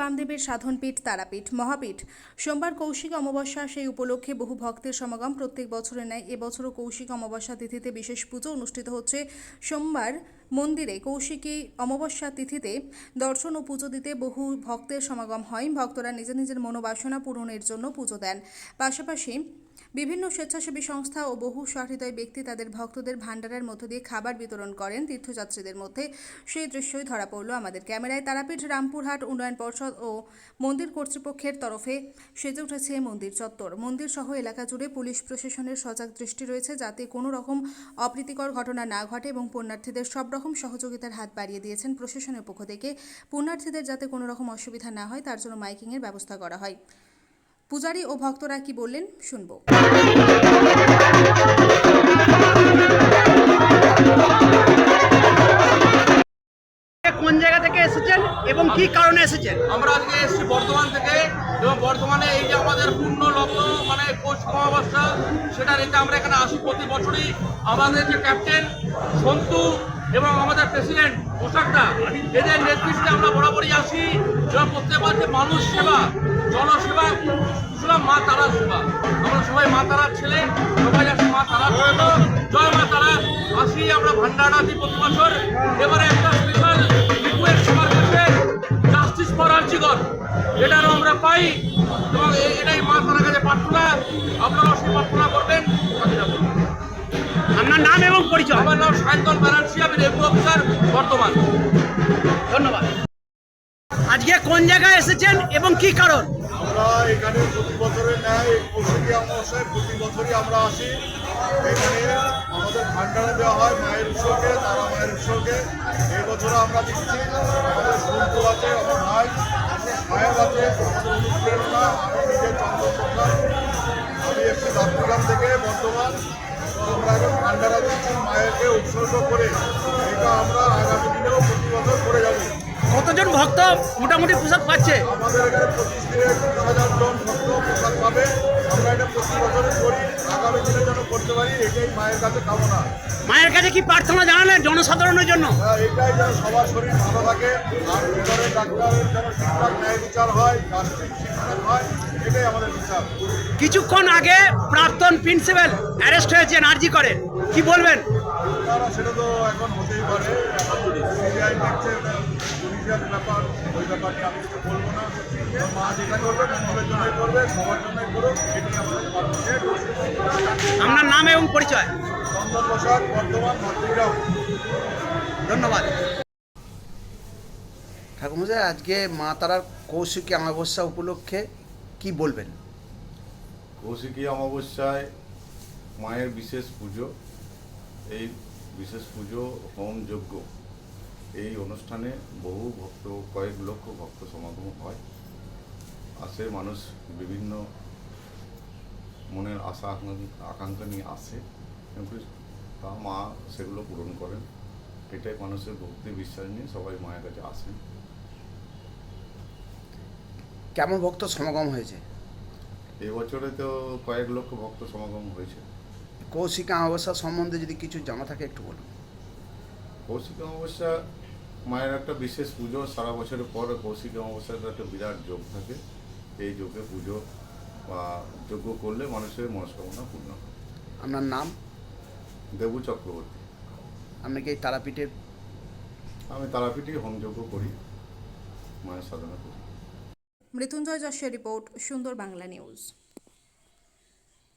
বামদেবের সাধনপীঠ তারাপীঠ মহাপীঠ সোমবার কৌশিক অমাবস্যা, সেই উপলক্ষে বহু ভক্তের সমাগম। প্রত্যেক বছরের ন্যায় এবছরও কৌশিক অমাবস্যা তিথিতে বিশেষ পুজো অনুষ্ঠিত হচ্ছে। সোমবার মন্দিরে কৌশিকী অমাবস্যা তিথিতে দর্শন ও পুজো দিতে বহু ভক্তের সমাগম হয়। ভক্তরা নিজের নিজের মনোবাসনা পূরণের জন্য পুজো দেন। পাশাপাশি বিভিন্ন স্বেচ্ছাসেবী সংস্থা ও বহু সহৃদয় ব্যক্তি তাদের ভক্তদের ভান্ডারের মধ্য দিয়ে খাবার বিতরণ করেন। তীর্থযাত্রীদের মধ্যে সেই দৃশ্যই ধরা পড়ল আমাদের ক্যামেরায়। তারাপীঠ রামপুরহাট উন্নয়ন পর্ষদ ও মন্দির কর্তৃপক্ষের তরফে সেজে উঠেছে মন্দির চত্বর। মন্দির সহ এলাকা জুড়ে পুলিশ প্রশাসনের সজাগ দৃষ্টি রয়েছে যাতে কোনো রকম অপ্রীতিকর ঘটনা না ঘটে এবং পুণ্যার্থীদের সব রকম সহযোগিতার হাত বাড়িয়ে দিয়েছেন প্রশাসনের পক্ষ থেকে। পুণ্যার্থীদের যাতে কোনো রকম অসুবিধা না হয় তার জন্য মাইকিংয়ের ব্যবস্থা করা হয়। পূজারী ও ভক্তরা কি বললেন শুনব। কোন জায়গা থেকে এসেছেন এবং কি কারণে এসেছেন? আমরা আজকে এসেছি বর্ধমান থেকে, এবং বর্ধমানে এই যে আমাদের পূর্ণ লগ্ন মানে পৌষ অমাবস্যা, সেটা নিতে আমরা এখানে আসি প্রতি বছরই। আমাদের যে ক্যাপ্টেন সন্তু এবং আমাদের প্রেসিডেন্ট পোশাকদা, এদের নেতৃত্বে আমরা বরাবরই আসি এবং প্রত্যেকবার যে মানুষ সেবা, জনসেবা, শুনলাম মা তারার সেবা। আমরা সবাই মা তারার ছেলে, সবাই আসি মা তারার জন্য। জয় মা তারা। আসি আমরা ভান্ডারা দিই প্রতি বছর। এবারে একটা স্পেশাল রিকোয়েস্ট সবার কাছে, জাস্টিস ফর আর্জিকর, এটারও আমরা পাই এবং এটাই মা তারার কাছে প্রার্থনা। আপনারাও সেই প্রার্থনা করবেন। আপনার নাম এবং পরিচয়? আমার নাম সায়ন্তন ব্যানার্জি, আমি রেভিনিউ অফিসার বর্তমান। ধন্যবাদ। আজকে কোন জায়গায় এসেছেন এবং কি কারণ? আমরা এখানে প্রতি বছরের ন্যায় কৌশিকী অমাবস্যায় প্রতি বছরই আমরা আসি। এখানে আমাদের ভান্ডারা দেওয়া হয় মায়ের উৎসর্গে, তারা মায়ের উৎসর্গে। এই বছরও আমরা দিচ্ছি। আমাদের সন্তু আছে, আমার ভাই সাহেব আছে, আমাদের অনুপ্রেরণা। আমি নিজে চন্দ্র সরকার, আমি এসছি দাপুরগ্রাম থেকে বর্তমান। আমরা এখন ভান্ডারা দিচ্ছি মায়েরকে উৎসর্গ করে। এটা আমরা আগামী দিনেও প্রতি বছর করে যাব। কতজন ভক্ত মোটামুটি পোশাক পাচ্ছে? আমাদের এখানে 25 থেকে 30,000 জন ভক্ত পোশাক পাবে। আমরা এটা প্রতি বছরে করি, আগামী দিনে যেন করতে পারি, এটাই মায়ের কাছে কামনা। মায়ের কাছে কি প্রার্থনা জানালেন জনসাধারণের জন্য? এটাই যেন সবার শরীর ভালো থাকে, আর ভিতরে ডাক্তারের যেন ঠিকঠাক ন্যায় বিচার হয়, গাছটি ঠিকঠাক হয়, এটাই আমাদের বিচার। কিছুক্ষণ আগে প্রাক্তন প্রিন্সিপাল অ্যারেস্ট হয়েছেন আরজি করে, কি বলবেন? তারা সেটা তো এখন হতেই পারে, এখন সিবিআই দেখছে, এটা পুলিশের ব্যাপার, ওই ব্যাপার নিয়ে আমি কিছু বলবো না। মা যেটা করবে মঙ্গলের জন্যই করবে, সবার জন্যই করুক, এটাই আমাদের প্রার্থনা। আপনার নাম এবং পরিচয়? চন্দন প্রসাদ, বর্ধমান, ভাতৃগ্রাম। ধন্যবাদ। ঠাকুরমশাই, আজকে মা তারার কৌশিকী অমাবস্যা উপলক্ষে কি বলবেন? কৌশিকী অমাবস্যায় মায়ের বিশেষ পুজো, এই বিশেষ পুজো হোম যজ্ঞ, এই অনুষ্ঠানে বহু ভক্ত, কয়েক লক্ষ ভক্ত সমাগম হয়। আসে মানুষ, বিভিন্ন মনের আশা আকাঙ্ক্ষা নিয়ে আসে, কিন্তু তা মা সেগুলো পূরণ করেন। এটাই মানুষের ভক্তি বিশ্বাস নিয়ে সবাই মায়ের কাছে আসেন। কেমন ভক্ত সমাগম হয়েছে? এবছরে তো কয়েক লক্ষ ভক্ত সমাগম হয়েছে। কৌশিকী অমাবস্যা সম্বন্ধে যদি কিছু জানা থাকে একটু বলুন। কৌশিকী অমাবস্যা মায়ের একটা বিশেষ পুজো। সারা বছরের পর কৌশিকী অমাবস্যার একটা বিরাট যোগ থাকে। এই যোগে পুজো বা যজ্ঞ করলে মানুষের মনস্কামনা পূর্ণ হয়। আপনার নাম? দেবু চক্রবর্তী। আপনি কি এই তারাপীঠের? আমি তারাপীঠে হোম যজ্ঞ করি, মায়ের সাধনা করি। মৃত্যুঞ্জয় যশের রিপোর্ট, সুন্দর বাংলা নিউজ।